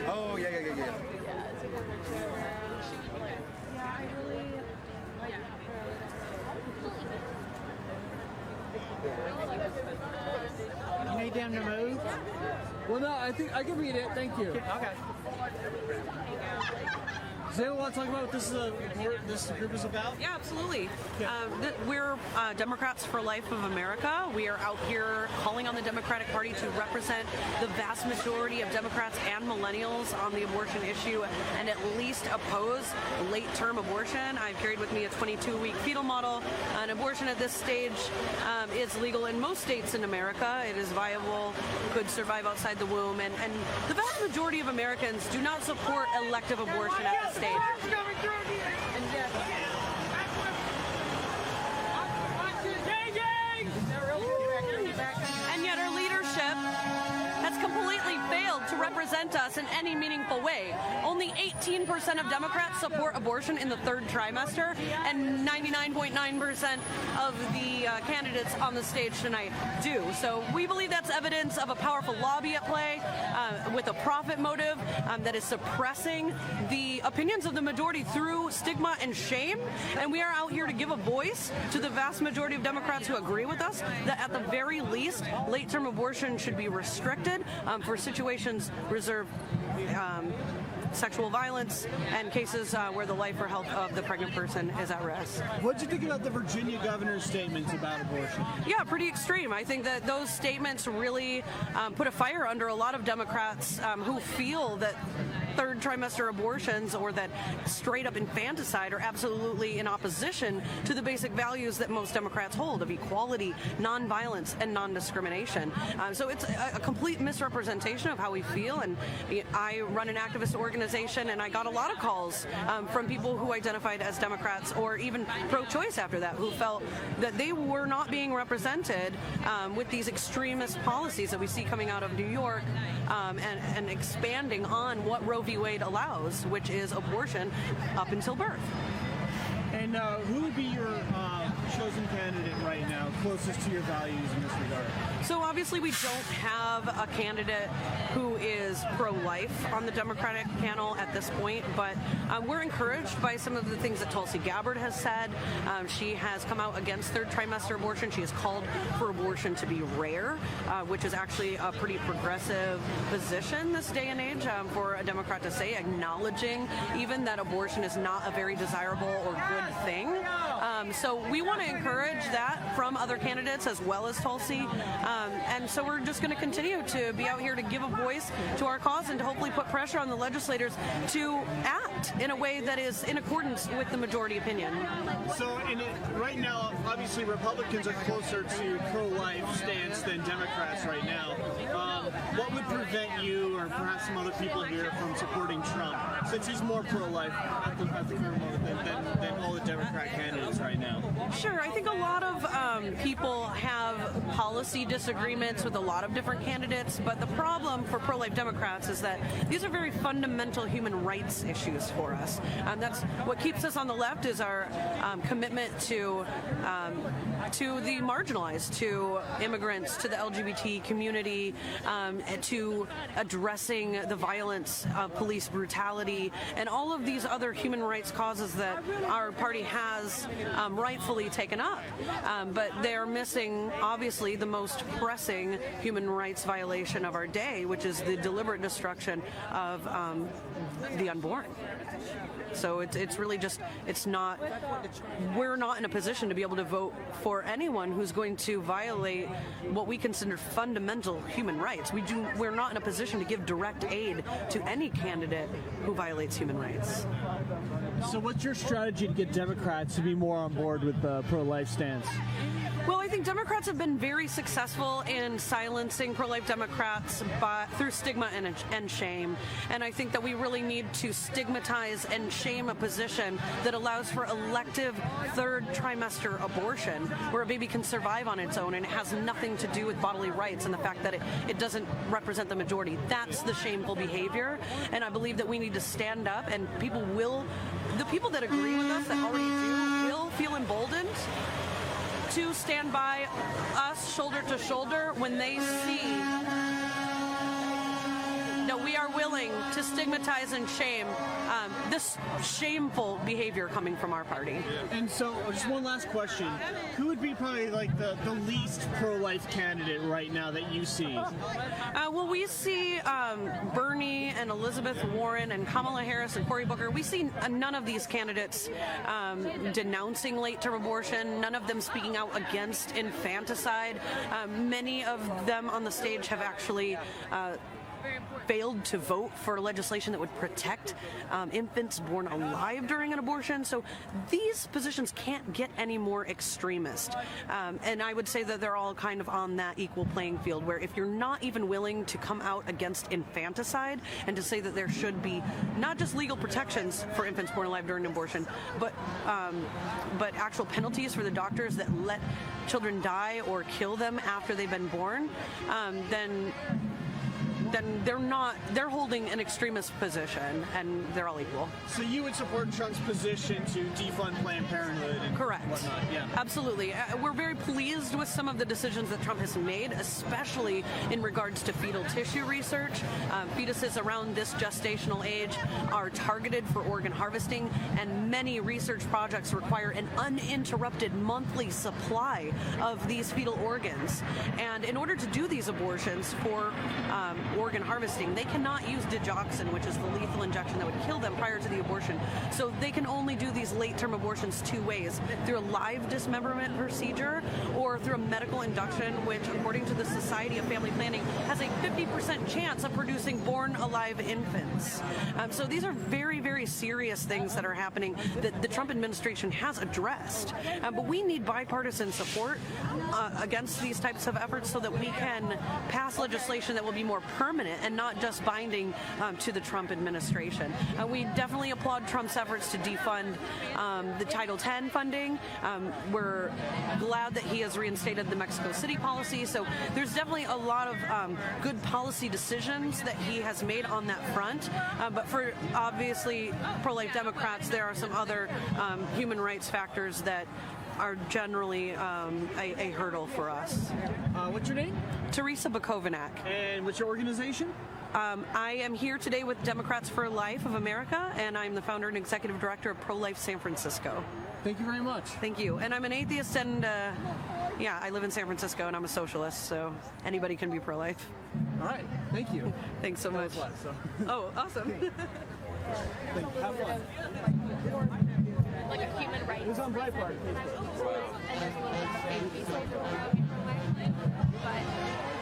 Oh, yeah. Yeah, I really like You need them to move? Well, no, I think I can read it. Thank you. Okay. Does anyone want to talk about what this group is about? Yeah, absolutely. We're Democrats for Life of America. We are out here calling on the Democratic Party to represent the vast majority of Democrats and millennials on the abortion issue and at least oppose late-term abortion. I've carried with me a 22-week fetal model. An abortion at this stage is legal in most states in America. It is viable, could survive outside the womb, and the vast majority of Americans do not support elective abortion at this stage. And yet our leadership has completely failed to represent us in any meaningful way. Only 18% of Democrats support abortion in the third trimester, and 99.9% of the candidates on the stage tonight do. So we believe that's evidence of a powerful lobby at play with a profit motive that is suppressing the opinions of the majority through stigma and shame. And we are out here to give a voice to the vast majority of Democrats who agree with us that at the very least, late-term abortion should be restricted for situations reserved sexual violence and cases where the life or health of the pregnant person is at risk. What did you think about the Virginia governor's statements about abortion? Yeah, pretty extreme. I think that those statements really put a fire under a lot of Democrats who feel that third trimester abortions or that straight up infanticide are absolutely in opposition to the basic values that most Democrats hold of equality, nonviolence, and non-discrimination. So it's a complete misrepresentation of how we feel. And I run an activist organization, and I got a lot of calls from people who identified as Democrats or even pro-choice after that, who felt that they were not being represented with these extremist policies that we see coming out of New York and expanding on what Roe v. Wade allows, which is abortion up until birth. And who would be your chosen candidate right now, closest to your values in this regard? So obviously we don't have a candidate who is pro-life on the Democratic panel at this point, but we're encouraged by some of the things that Tulsi Gabbard has said. She has come out against third trimester abortion. She has called for abortion to be rare, which is actually a pretty progressive position this day and age for a Democrat to say, acknowledging even that abortion is not a very desirable or good thing. So we want to encourage that from other candidates as well as Tulsi. And so we're just going to continue to be out here to give a voice to our cause and to hopefully put pressure on the legislators to act in a way that is in accordance with the majority opinion. So right now, obviously Republicans are closer to pro-life stance than Democrats right now. What would prevent you or perhaps some other people here from supporting Trump, since he's more pro-life at the current moment than all the Democrat candidates right now? Sure. I think a lot of people have policy disagreements with a lot of different candidates, but the problem for pro-life Democrats is that these are very fundamental human rights issues for us. That's what keeps us on the left, is our commitment to the marginalized, to immigrants, to the LGBT community, to addressing the violence of police brutality, and all of these other human rights causes that our party has rightfully taken up. But they're missing, obviously, the most pressing human rights violation of our day, which is the deliberate destruction of the unborn. So it's really just, we're not in a position to be able to vote for anyone who's going to violate what we consider fundamental human rights. We're not in a position to give direct aid to any candidate who violates human rights. So what's your strategy to get Democrats to be more on board with the pro-life stance? Well, I think Democrats have been very successful in silencing pro-life Democrats through stigma and shame. And I think that we really need to stigmatize and shame a position that allows for elective third trimester abortion, where a baby can survive on its own and it has nothing to do with bodily rights and the fact that it doesn't represent the majority. That's the shameful behavior. And I believe that we need to stand up, and the people that agree with us, that already do, will feel emboldened to stand by us shoulder to shoulder when they see we are willing to stigmatize and shame this shameful behavior coming from our party. And so, just one last question: who would be probably like the least pro-life candidate right now that you see? Well, we see Bernie and Elizabeth Warren and Kamala Harris and Cory Booker. We see none of these candidates denouncing late-term abortion, none of them speaking out against infanticide. Many of them on the stage have actually failed to vote for legislation that would protect infants born alive during an abortion. So these positions can't get any more extremist. And I would say that they're all kind of on that equal playing field, where if you're not even willing to come out against infanticide and to say that there should be not just legal protections for infants born alive during abortion, but actual penalties for the doctors that let children die or kill them after they've been born, then they're holding an extremist position, and they're all equal. So you would support Trump's position to defund Planned Parenthood and correct. whatnot? Yeah. Absolutely. We're very pleased with some of the decisions that Trump has made, especially in regards to fetal tissue research. Fetuses around this gestational age are targeted for organ harvesting, and many research projects require an uninterrupted monthly supply of these fetal organs. And in order to do these abortions for organ harvesting, they cannot use digoxin, which is the lethal injection that would kill them prior to the abortion. So they can only do these late-term abortions two ways: through a live dismemberment procedure or through a medical induction, which, according to the Society of Family Planning, has a 50% chance of producing born alive infants. So these are very, very serious things that are happening that the Trump administration has addressed. But we need bipartisan support against these types of efforts so that we can pass legislation that will be more permanent and not just binding to the Trump administration. We definitely applaud Trump's efforts to defund the Title X funding. We're glad that he has reinstated the Mexico City policy. So there's definitely a lot of good policy decisions that he has made on that front. But for obviously pro-life Democrats, there are some other human rights factors that are generally a hurdle for us. What's your name? Terrisa Bukovinac. And what's your organization? I am here today with Democrats for Life of America, and I'm the founder and executive director of Pro-Life San Francisco. Thank you very much. Thank you. And I'm an atheist, and I live in San Francisco, and I'm a socialist, so anybody can be pro-life. All right. Thank you. Thanks so much. Oh, awesome. Have fun. Like a human rights. It was on Breitbart. But